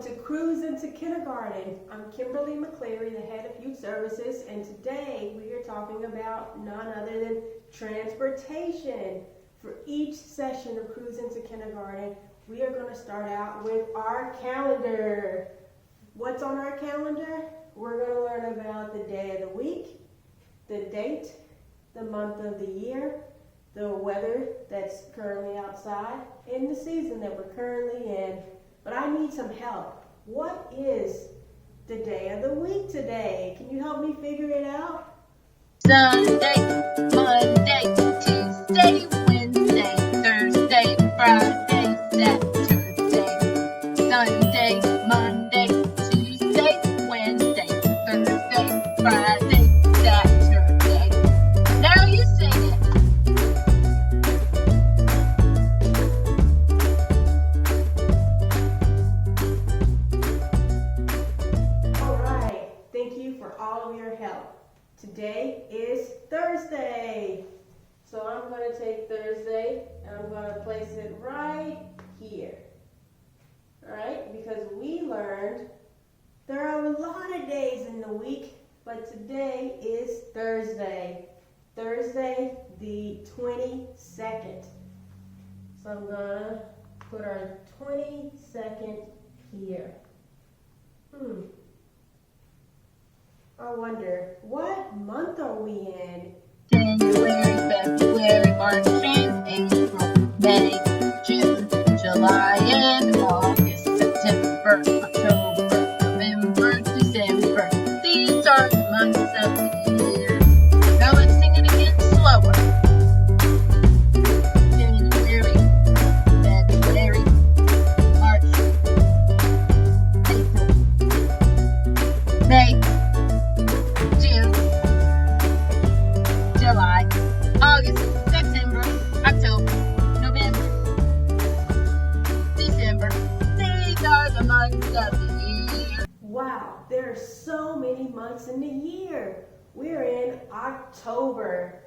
Welcome to Cruise into Kindergarten. I'm Kimberly McCleary, the head of Youth Services, and today we are talking about none other than transportation. For each session of Cruise into Kindergarten, we are going to start out with our calendar. What's on our calendar? We're going to learn about the day of the week, the date, the month of the year, the weather that's currently outside, and the season that we're currently in. But I need some help. What is the day of the week today? Can you help me figure it out? Sunday, Monday, Tuesday, Wednesday, Thursday, Friday, Saturday. Sunday, Monday, Tuesday, Wednesday, Thursday, Friday, Saturday. Now you sing it. All of your help. Today is Thursday. So I'm going to take Thursday and I'm going to place it right here. Alright, because we learned there are a lot of days in the week, but today is Thursday. Thursday the 22nd. So I'm going to put our 22nd here. I wonder, what month are we in? January, February, March, April, May, June, July, and August, September, October, November, December. These are the months of the year. Now let's sing it again slower. January, February, March, April, May, July, August, September, October, November, December. These are the months of the year. Wow, there are so many months in the year. We're in October.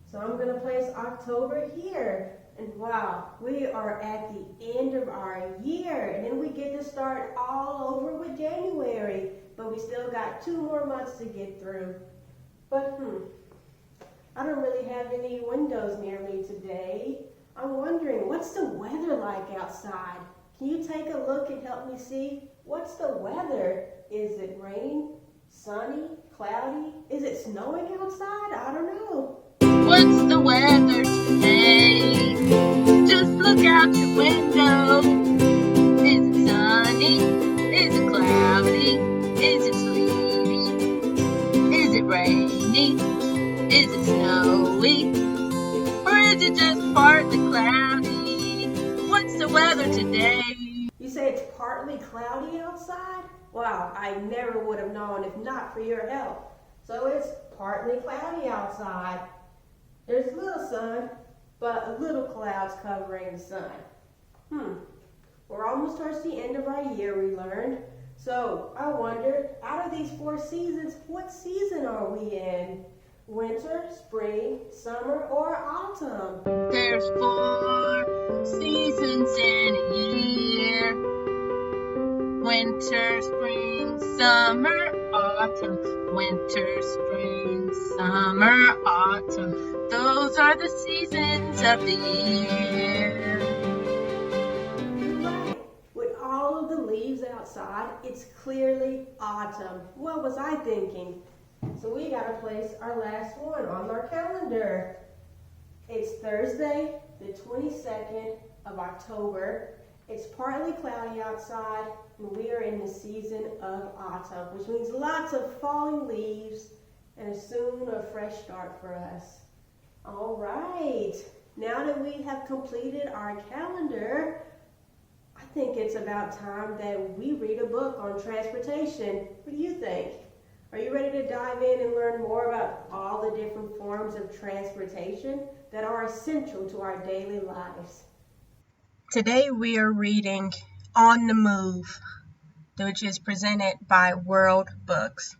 So I'm going to place October here. And wow, we are at the end of our year. And then we get to start all over with January. But we still got 2 more months to get through. But I don't really have any windows near me today. I'm wondering, what's the weather like outside? Can you take a look and help me see? What's the weather? Is it rain, sunny, cloudy? Is it snowing outside? I don't know. What's the weather today? Just look out your window. Is it sunny? Is it cloudy? Is it sleety? Is it rainy? Is it snowy? Or is it just partly cloudy? What's the weather today? You say it's partly cloudy outside? Wow, I never would have known if not for your help. So it's partly cloudy outside. There's a little sun, but a little clouds covering the sun. We're almost towards the end of our year, we learned. So I wondered, out of these 4 seasons, what season are we in? Winter, spring, summer, or autumn? There's 4 seasons in a year. Winter, spring, summer, autumn. Winter, spring, summer, autumn. Those are the seasons of the year. Right. With all of the leaves outside, it's clearly autumn. What was I thinking? So we got to place our last one on our calendar. It's Thursday, the 22nd of October. It's partly cloudy outside, and we are in the season of autumn, which means lots of falling leaves and soon a fresh start for us. All right, now that we have completed our calendar, I think it's about time that we read a book on transportation. What do you think? Are you ready to dive in and learn more about all the different forms of transportation that are essential to our daily lives? Today we are reading On the Move, which is presented by World Books.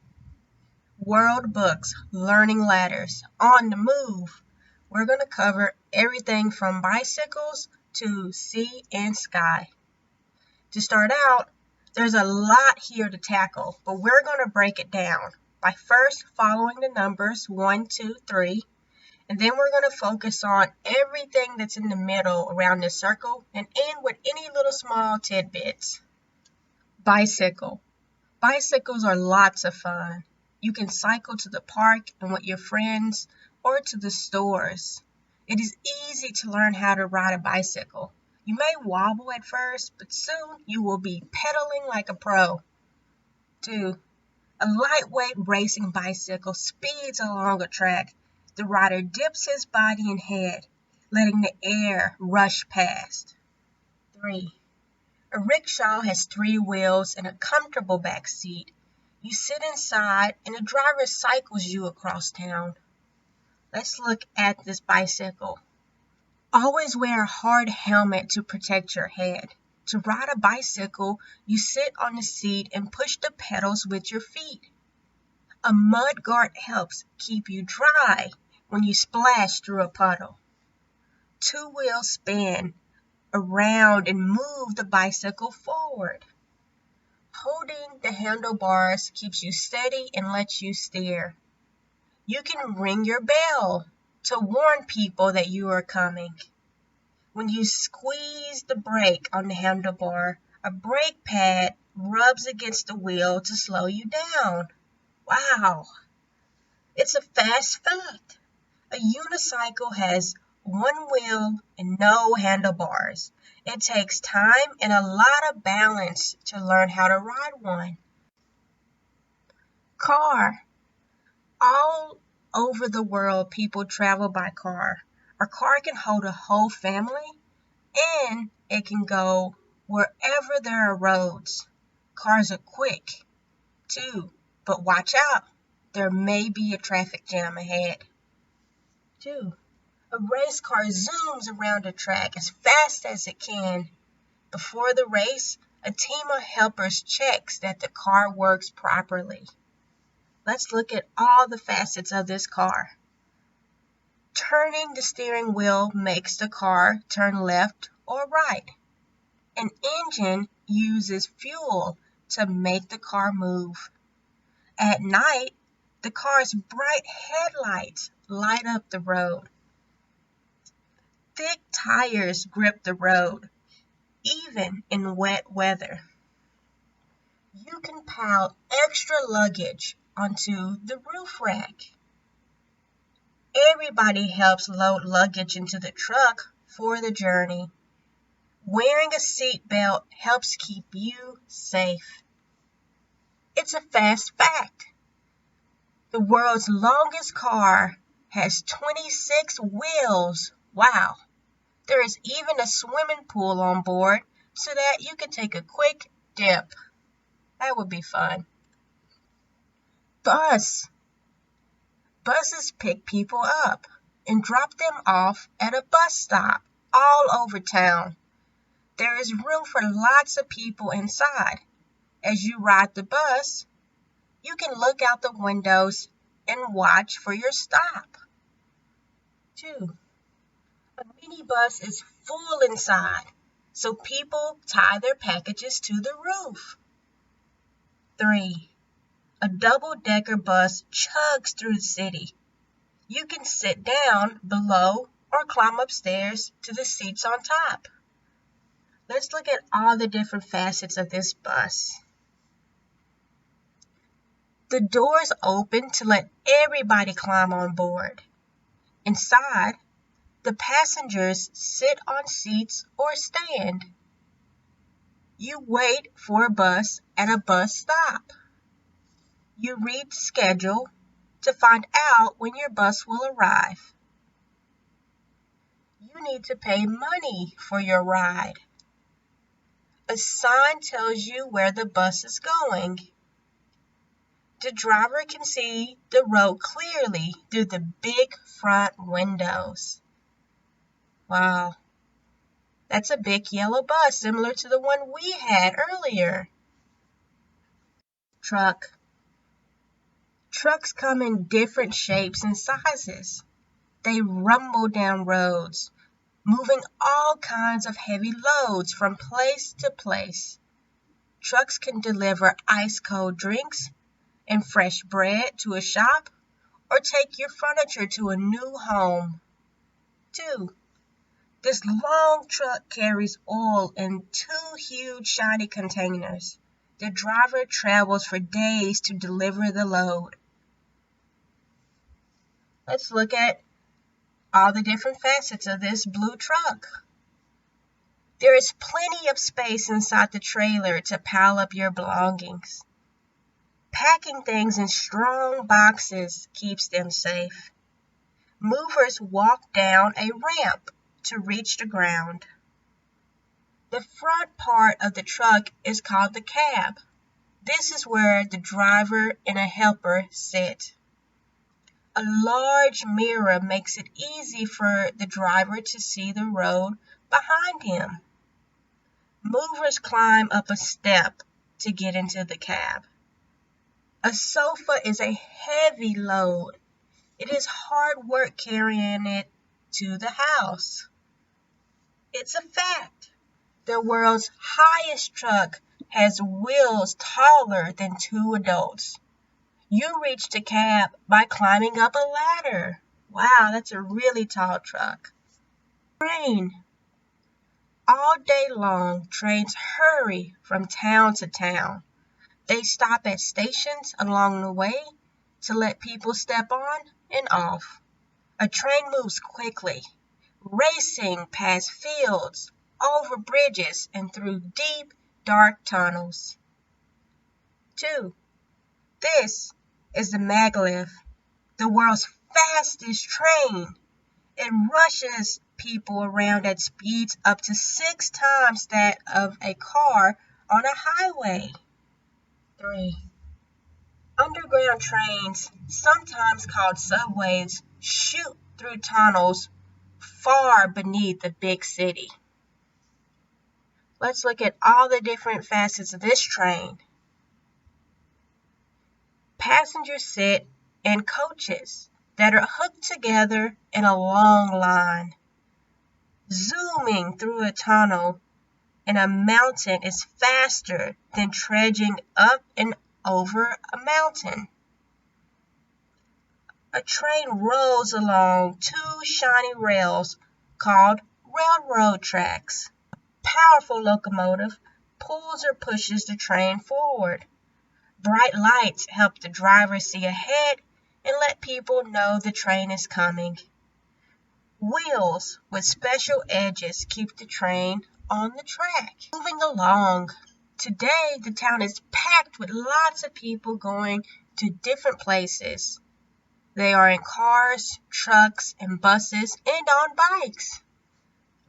World Books, Learning Ladders, On the Move. We're going to cover everything from bicycles to sea and sky. To start out, there's a lot here to tackle, but we're going to break it down by first following the numbers 1, 2, 3, and then we're going to focus on everything that's in the middle around this circle and end with any little small tidbits. Bicycle. Bicycles are lots of fun. You can cycle to the park and with your friends or to the stores. It is easy to learn how to ride a bicycle. You may wobble at first, but soon you will be pedaling like a pro. 2. A lightweight racing bicycle speeds along a track. The rider dips his body and head, letting the air rush past. 3. A rickshaw has 3 wheels and a comfortable back seat. You sit inside and the driver cycles you across town. Let's look at this bicycle. Always wear a hard helmet to protect your head. To ride a bicycle, you sit on the seat and push the pedals with your feet. A mud guard helps keep you dry when you splash through a puddle. 2 wheels spin around and move the bicycle forward. Holding the handlebars keeps you steady and lets you steer. You can ring your bell to warn people that you are coming. When you squeeze the brake on the handlebar, a brake pad rubs against the wheel to slow you down. Wow! It's a fast fact. A unicycle has 1 wheel and no handlebars. It takes time and a lot of balance to learn how to ride one. Car. All over the world, people travel by car. A car can hold a whole family, and it can go wherever there are roads. Cars are quick, too, but watch out. There may be a traffic jam ahead. 2. A race car zooms around a track as fast as it can. Before the race, a team of helpers checks that the car works properly. Let's look at all the facets of this car. Turning the steering wheel makes the car turn left or right. An engine uses fuel to make the car move. At night, the car's bright headlights light up the road. Thick tires grip the road, even in wet weather. You can pile extra luggage onto the roof rack. Everybody helps load luggage into the truck for the journey. Wearing a seat belt helps keep you safe. It's a fast fact. The world's longest car has 26 wheels. Wow. There is even a swimming pool on board so that you can take a quick dip. That would be fun. Bus. Buses pick people up and drop them off at a bus stop all over town. There is room for lots of people inside. As you ride the bus, you can look out the windows and watch for your stop. 2. A minibus is full inside, so people tie their packages to the roof. 3. A double-decker bus chugs through the city. You can sit down below or climb upstairs to the seats on top. Let's look at all the different facets of this bus. The doors open to let everybody climb on board. Inside, the passengers sit on seats or stand. You wait for a bus at a bus stop. You read the schedule to find out when your bus will arrive. You need to pay money for your ride. A sign tells you where the bus is going. The driver can see the road clearly through the big front windows. Wow, that's a big yellow bus similar to the one we had earlier. Truck. Trucks come in different shapes and sizes. They rumble down roads, moving all kinds of heavy loads from place to place. Trucks can deliver ice-cold drinks and fresh bread to a shop, or take your furniture to a new home. 2. This long truck carries oil in 2 huge shiny containers. The driver travels for days to deliver the load. Let's look at all the different facets of this blue truck. There is plenty of space inside the trailer to pile up your belongings. Packing things in strong boxes keeps them safe. Movers walk down a ramp to reach the ground. The front part of the truck is called the cab. This is where the driver and a helper sit. A large mirror makes it easy for the driver to see the road behind him. Movers climb up a step to get into the cab. A sofa is a heavy load. It is hard work carrying it to the house. It's a fact. The world's highest truck has wheels taller than 2 adults. You reach the cab by climbing up a ladder. Wow, that's a really tall truck. Train. All day long, trains hurry from town to town. They stop at stations along the way to let people step on and off. A train moves quickly, racing past fields, over bridges, and through deep, dark tunnels. 2. This is the Maglev, the world's fastest train. It rushes people around at speeds up to 6 times that of a car on a highway. 3. Underground trains, sometimes called subways, shoot through tunnels far beneath the big city. Let's look at all the different facets of this train. Passengers sit in coaches that are hooked together in a long line. Zooming through a tunnel in a mountain is faster than trudging up and over a mountain. A train rolls along 2 shiny rails called railroad tracks. A powerful locomotive pulls or pushes the train forward. Bright lights help the driver see ahead and let people know the train is coming. Wheels with special edges keep the train on the track. Moving along. Today, the town is packed with lots of people going to different places. They are in cars, trucks, and buses, and on bikes.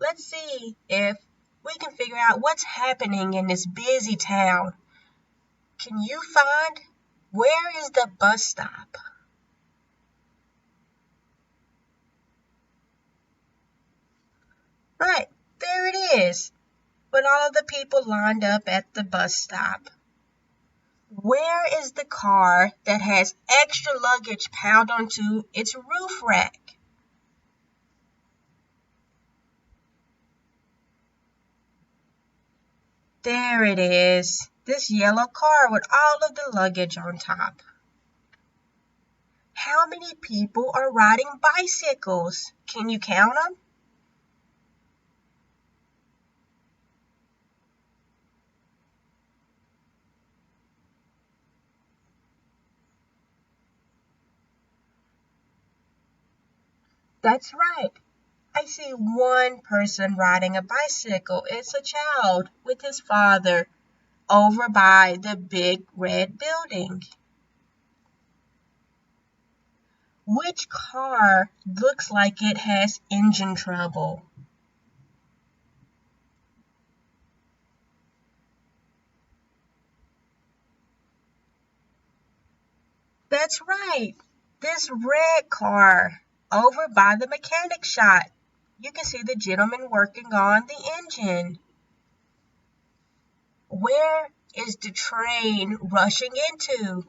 Let's see if we can figure out what's happening in this busy town. Can you find where is the bus stop? Right, there it is, with all of the people lined up at the bus stop. Where is the car that has extra luggage piled onto its roof rack? There it is, this yellow car with all of the luggage on top. How many people are riding bicycles? Can you count them? That's right. I see one person riding a bicycle. It's a child with his father over by the big red building. Which car looks like it has engine trouble? That's right. This red car over by the mechanic shop. You can see the gentleman working on the engine. Where is the train rushing into?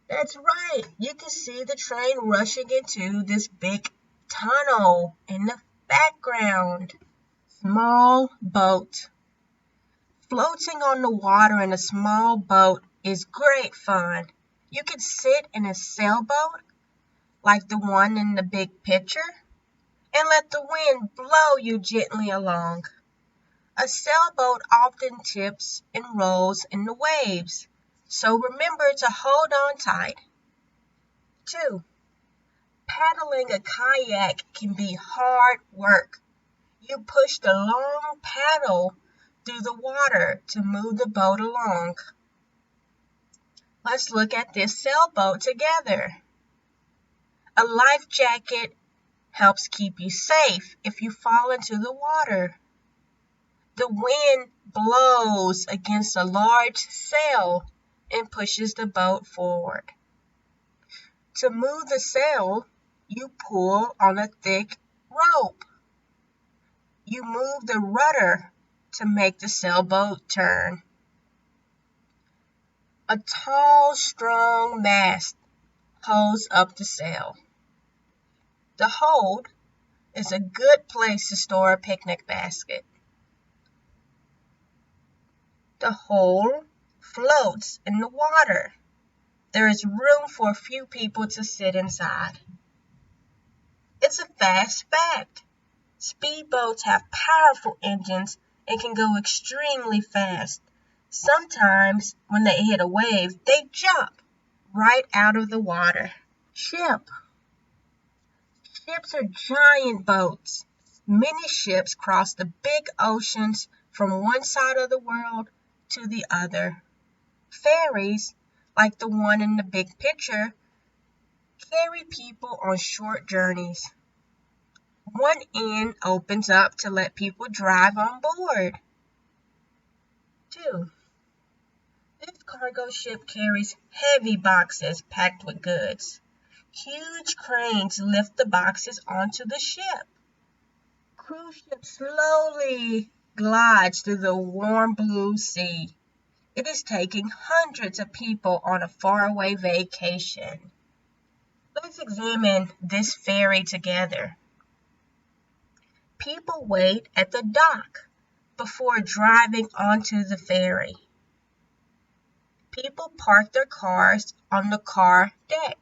That's right. You can see the train rushing into this big tunnel in the background. Small boat. Floating on the water in a small boat is great fun. You can sit in a sailboat, like the one in the big picture, and let the wind blow you gently along. A sailboat often tips and rolls in the waves, so remember to hold on tight. 2. Paddling a kayak can be hard work. You push the long paddle through the water to move the boat along. Let's look at this sailboat together. A life jacket helps keep you safe if you fall into the water. The wind blows against a large sail and pushes the boat forward. To move the sail, you pull on a thick rope. You move the rudder to make the sailboat turn. A tall, strong mast holds up the sail. The hold is a good place to store a picnic basket. The hold floats in the water. There is room for a few people to sit inside. It's a fast fact. Speedboats have powerful engines and can go extremely fast. Sometimes, when they hit a wave, they jump right out of the water. Ship. Ships are giant boats. Many ships cross the big oceans from one side of the world to the other. Ferries, like the one in the big picture, carry people on short journeys. One end opens up to let people drive on board. 2. This cargo ship carries heavy boxes packed with goods. Huge cranes lift the boxes onto the ship. Cruise ship slowly glides through the warm blue sea. It is taking hundreds of people on a faraway vacation. Let's examine this ferry together. People wait at the dock before driving onto the ferry. People park their cars on the car deck.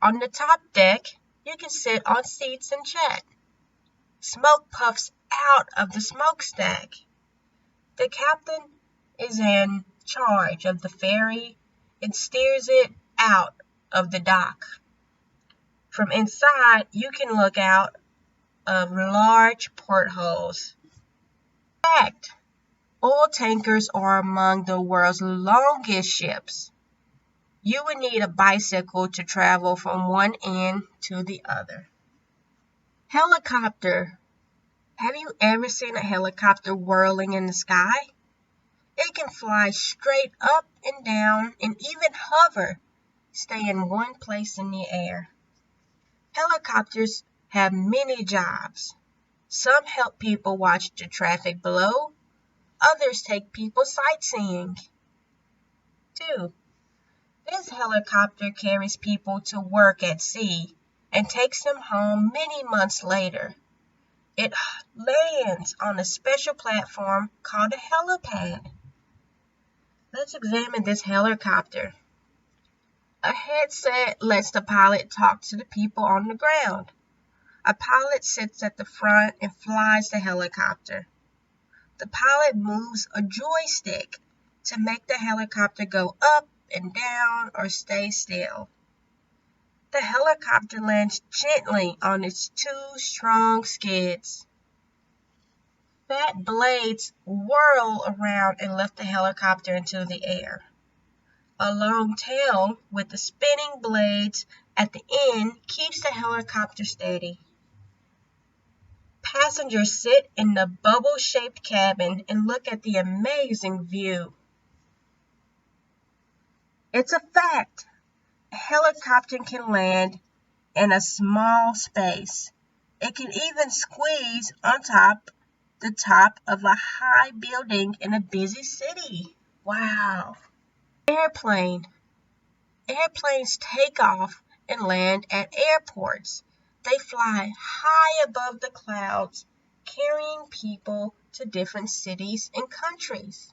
On the top deck, you can sit on seats and chat. Smoke puffs out of the smokestack. The captain is in charge of the ferry and steers it out of the dock. From inside, you can look out of large portholes. Fact: oil tankers are among the world's longest ships. You would need a bicycle to travel from one end to the other. Helicopter. Have you ever seen a helicopter whirling in the sky? It can fly straight up and down and even hover, stay in one place in the air. Helicopters have many jobs. Some help people watch the traffic below. Others take people sightseeing. 2. This helicopter carries people to work at sea and takes them home many months later. It lands on a special platform called a helipad. Let's examine this helicopter. A headset lets the pilot talk to the people on the ground. A pilot sits at the front and flies the helicopter. The pilot moves a joystick to make the helicopter go up and down or stay still. The helicopter lands gently on its 2 strong skids. Fat blades whirl around and lift the helicopter into the air. A long tail with the spinning blades at the end keeps the helicopter steady. Passengers sit in the bubble-shaped cabin and look at the amazing view. It's a fact. A helicopter can land in a small space. It can even squeeze on the top of a high building in a busy city. Wow. Airplane. Airplanes take off and land at airports. They fly high above the clouds, carrying people to different cities and countries.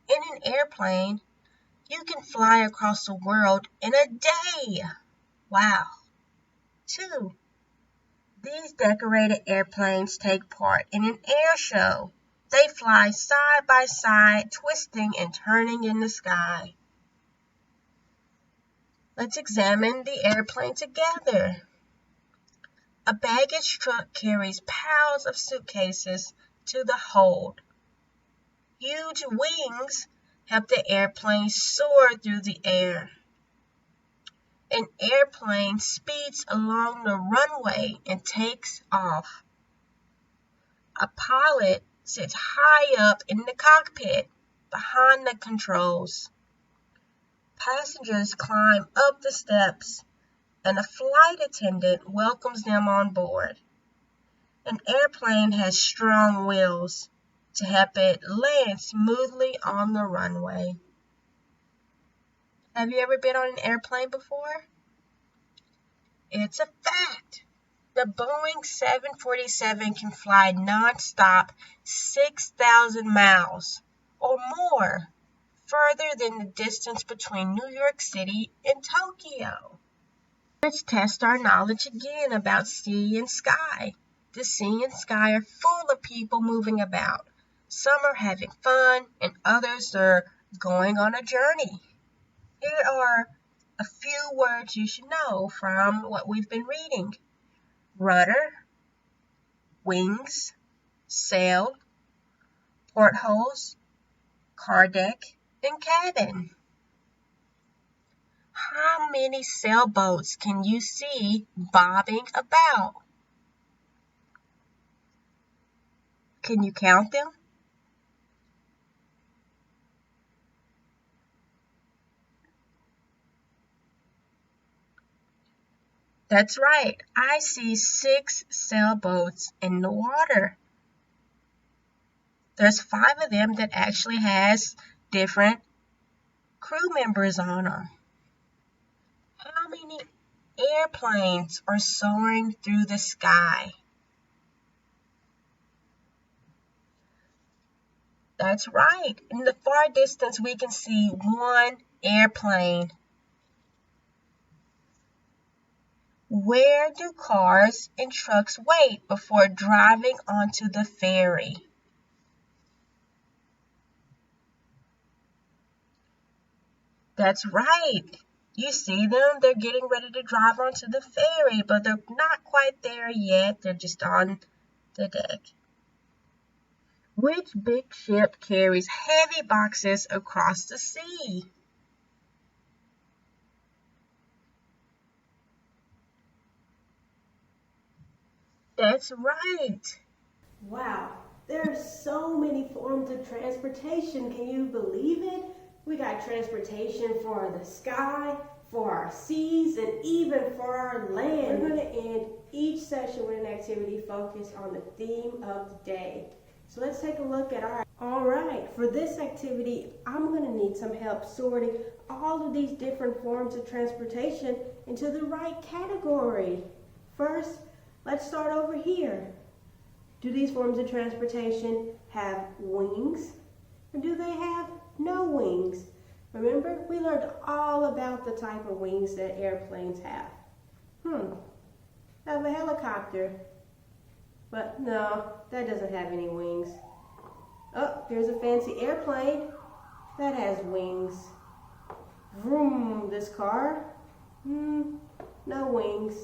In an airplane, you can fly across the world in a day. Wow. 2. These decorated airplanes take part in an air show. They fly side by side, twisting and turning in the sky. Let's examine the airplane together. A baggage truck carries piles of suitcases to the hold. Huge wings help the airplane soar through the air. An airplane speeds along the runway and takes off. A pilot sits high up in the cockpit, behind the controls. Passengers climb up the steps, and a flight attendant welcomes them on board. An airplane has strong wheels to help it land smoothly on the runway. Have you ever been on an airplane before? It's a fact. The Boeing 747 can fly nonstop 6,000 miles or more, further than the distance between New York City and Tokyo. Let's test our knowledge again about sea and sky. The sea and sky are full of people moving about. Some are having fun and others are going on a journey. Here are a few words you should know from what we've been reading. Rudder, wings, sail, portholes, car deck, and cabin. How many sailboats can you see bobbing about? Can you count them? That's right. I see 6 sailboats in the water. There's 5 of them that actually has different crew members on them. How many airplanes are soaring through the sky? That's right. In the far distance, we can see 1 airplane. Where do cars and trucks wait before driving onto the ferry? That's right. You see them, they're getting ready to drive onto the ferry, but they're not quite there yet. They're just on the deck. Which big ship carries heavy boxes across the sea? That's right. Wow, there are so many forms of transportation. Can you believe it? We got transportation for the sky, for our seas, and even for our land. We're going to end each session with an activity focused on the theme of the day. So let's take a look at our... All right, for this activity, I'm going to need some help sorting all of these different forms of transportation into the right category. First, let's start over here. Do these forms of transportation have wings, or do they have no wings? Remember, we learned all about the type of wings that airplanes have. I have a helicopter, but no, that doesn't have any wings. Oh, here's a fancy airplane that has wings. Vroom, this car, no wings.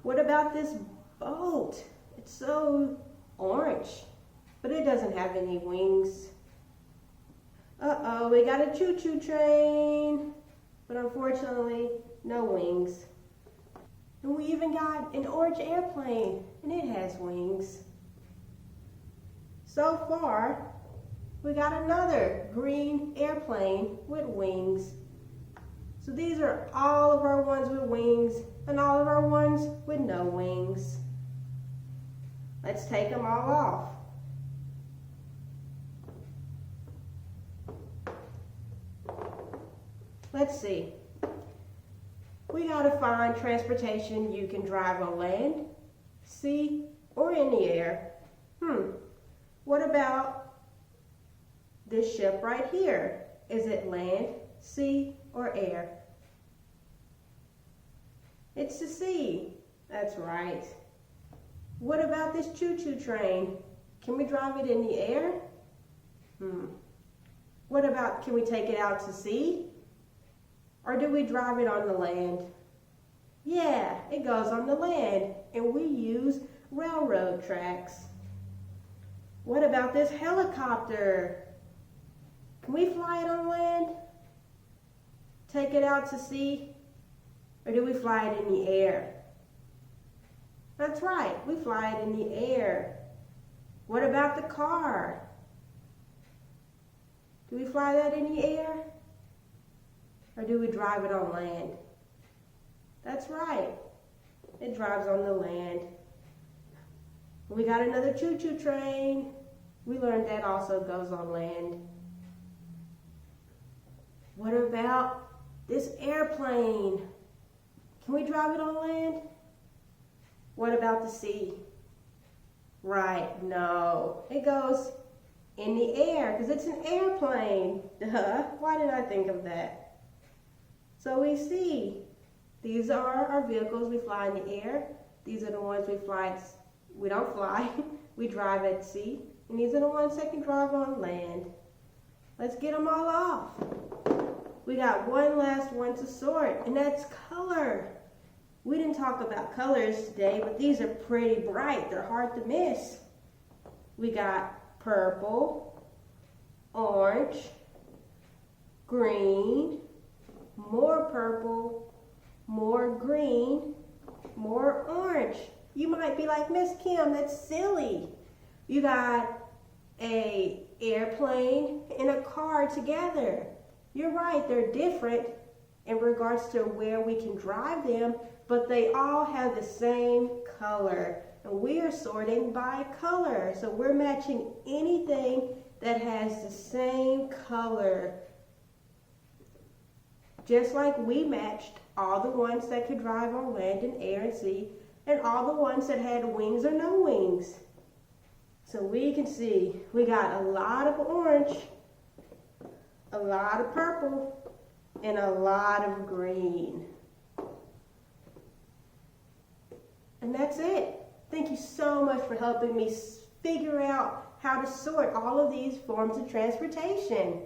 What about this boat? It's so orange, but it doesn't have any wings. Uh-oh, we got a choo-choo train, but unfortunately, no wings. And we even got an orange airplane, and it has wings. So far, we got another green airplane with wings. So these are all of our ones with wings, and all of our ones with no wings. Let's take them all off. Let's see. We got how to find transportation you can drive on land, sea, or in the air. What about this ship right here? Is it land, sea, or air? It's the sea. That's right. What about this choo-choo train? Can we drive it in the air? What about, can we take it out to sea? Or do we drive it on the land? Yeah, it goes on the land, and we use railroad tracks. What about this helicopter? Can we fly it on land? Take it out to sea? Or do we fly it in the air? That's right, we fly it in the air. What about the car? Do we fly that in the air? Or do we drive it on land? That's right, it drives on the land. We got another choo-choo train. We learned that also goes on land. What about this airplane? Can we drive it on land? What about the sea? Right, no. It goes in the air because it's an airplane. Duh, why did I think of that? So we see, these are our vehicles we fly in the air. These are the ones we don't fly, we drive at sea. And these are the ones that can drive on land. Let's get them all off. We got one last one to sort, and that's color. We didn't talk about colors today, but these are pretty bright. They're hard to miss. We got purple, orange, green, more purple, more green, more orange. You might be like, Miss Kim, that's silly. You got an airplane and a car together. You're right, they're different in regards to where we can drive them, but they all have the same color. And we are sorting by color. So we're matching anything that has the same color. Just like we matched all the ones that could drive on land and air and sea, and all the ones that had wings or no wings. So we can see we got a lot of orange, a lot of purple, and a lot of green. And that's it. Thank you so much for helping me figure out how to sort all of these forms of transportation.